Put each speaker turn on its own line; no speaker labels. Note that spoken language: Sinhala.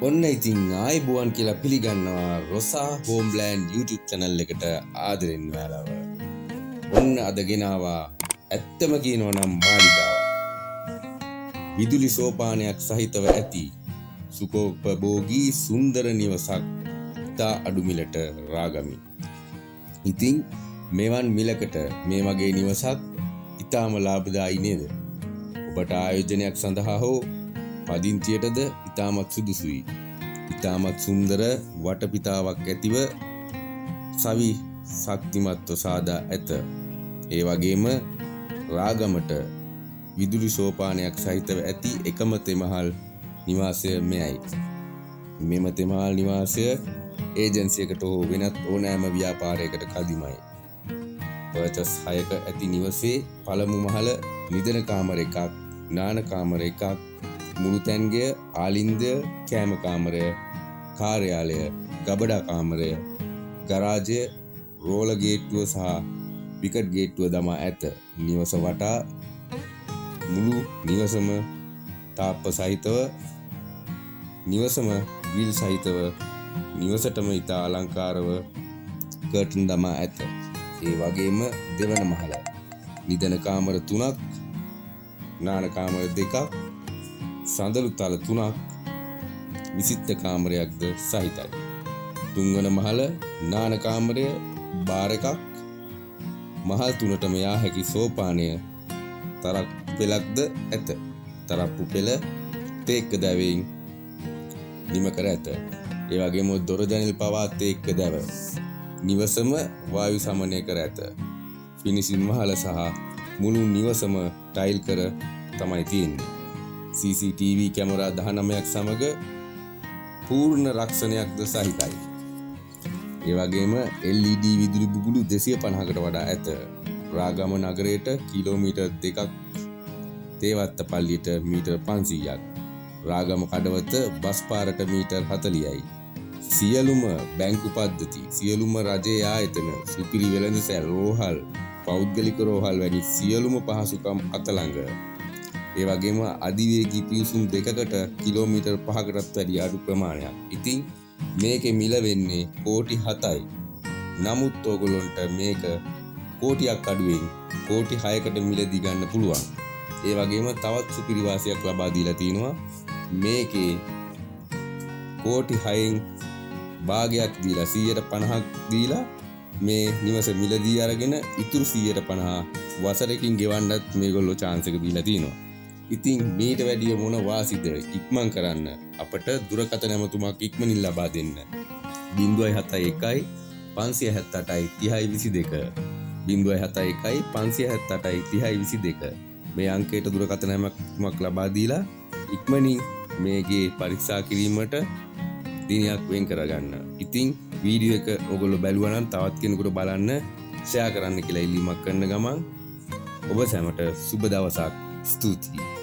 ඔන්න ඉතින් ආයිබුවන් කියලා පිළිගන්නවා රොසා හෝම්ලෑන්ඩ් YouTube channel එකට ආදරෙන් ඔයාලව. ඔන්න අද ගෙනාවා ඇත්තම කියනවා නම් මාලිගාව. විදුලි සෝපානයක් සහිතව ඇති සුඛෝපභෝගී සුන්දර නිවසක් ඉතා අඩු මිලට රාගමි. ඉතින් මෙවන් මිලකට මේ වගේ නිවසක් ඉතාම ලාභදායී නේද? ඔබට ආයෝජනයක් සඳහා හෝ පදිංචියටද ඉතාමත් සුදුසුයි. ඉතාමත් සුන්දර වටපිටාවක් ඇතිව සවි ශක්තිමත්ව සාදා ඇත. ඒ වගේම රාගමට විදුලි සෝපානයක් සහිතව ඇති එකම තෙමහල් නිවාසය මෙයයි. මෙම තෙමහල් නිවාසය ඒජන්සියකට හෝ වෙනත් ඕනෑම ව්‍යාපාරයකට කදිමයි. පර්චස් 6ක ඇති නිවසේ පළමු මහල නිදන කාමර එකක්, නාන කාමර එකක්, මුළු තැන්ගය, ආලින්දය, කෑම කාමරය, කාර්යාලය, ගබඩා කාමරය, ගරාජය, රෝල ගේට්ටුව සහ විකට් ගේට්ටුව දමා ඇත. නිවස වටා මුළු නිවසම තාප්ප සහිතව, නිවසම ග්‍රිල් සහිතව, නිවසටම ඉතා අලංකාරව කර්ටන් දමා ඇත. ඒ වගේම දෙවන මහල නිදන කාමර 3ක්, නාන කාමර 2ක්, සඳලු තල 3ක්, විසිත්ත කාමරයක්ද සහිතයි. තුන්වන මහල නාන කාමරය, බාර් එකක්, මහල් 3ටම යා හැකි සෝපානය, තරප්පු පෙළක්ද ඇත. තරප්පු පෙළ තේක්ක දැවයෙන් නිම කර ඇත. ඒ වගේම දොර ජනෙල් පවා තේක්ක දැව. නිවසම වායු සමනය කර ඇත. ෆිනිෂින් මහල සහ මුළු නිවසම ටයිල් කර තමයි තියෙන්නේ. CCTV කැමරා 19ක් සමග පූර්ණ රක්ෂණයක්ද සහිතයි. ඒ වගේම LED විදුලි බුබුලු 250කට වඩා ඇත. රාගම නගරයට කිලෝමීටර් 2ක්, තේවත්ත පල්ලියට මීටර් 500ක්, රාගම කඩවත බස් පාරට මීටර් 40යි. සියලුම බැංකු පද්ධති, සියලුම රජයේ ආයතන, සුපිරි වෙළඳසැල්, රෝහල්, පෞද්ගලික රෝහල් වැනි සියලුම පහසුකම් අතළඟ. ඒ වගේම අධිවේගී පිවිසුම් දෙකකට කිලෝමීටර් 5කටත් වැඩි අඩු ප්‍රමාණයක්. ඉතින් මේකේ මිල වෙන්නේ කෝටි 7යි. නමුත් ඕගොල්ලන්ට මේක කෝටියක් අඩුවෙන් කෝටි 6කට මිලදී ගන්න පුළුවන්. ඒ වගේම තවත් සුපිරි වාසියක් ලබා දීලා තිනවා. මේකේ කෝටි 6න් භාගයක් දීලා 150ක් දීලා මේ නිවස මිලදී අරගෙන ඉතුරු 150 වසරකින් ගෙවන්නත් මේගොල්ලෝ chance එක දීලා තිනවා. ඉතින් මීට වැඩිය මොන වාසිද? ඉක්මන් කරන්න අපට දුරකථන ඇමතුමක් ඉක්මනින් ලබා දෙන්න. 071 578යි 3022 071 578යි 3022 මේ අංකයට දුරකථන ඇමතුමක් ලබා දීලා ඉක්මනින් මේකේ පරීක්ෂා කිරීමට දිනයක් වෙන් කරගන්න. ඉතින් වීඩියෝ එක ඔයගොල්ලෝ බැලුවා නම් තවත් කෙනෙකුට බලන්න ෂෙයා කරන්න කියලා ඉල්ලීමක් කරන ගමන් ඔබ සැමට සුබ දවසක්. ස්තුතියි.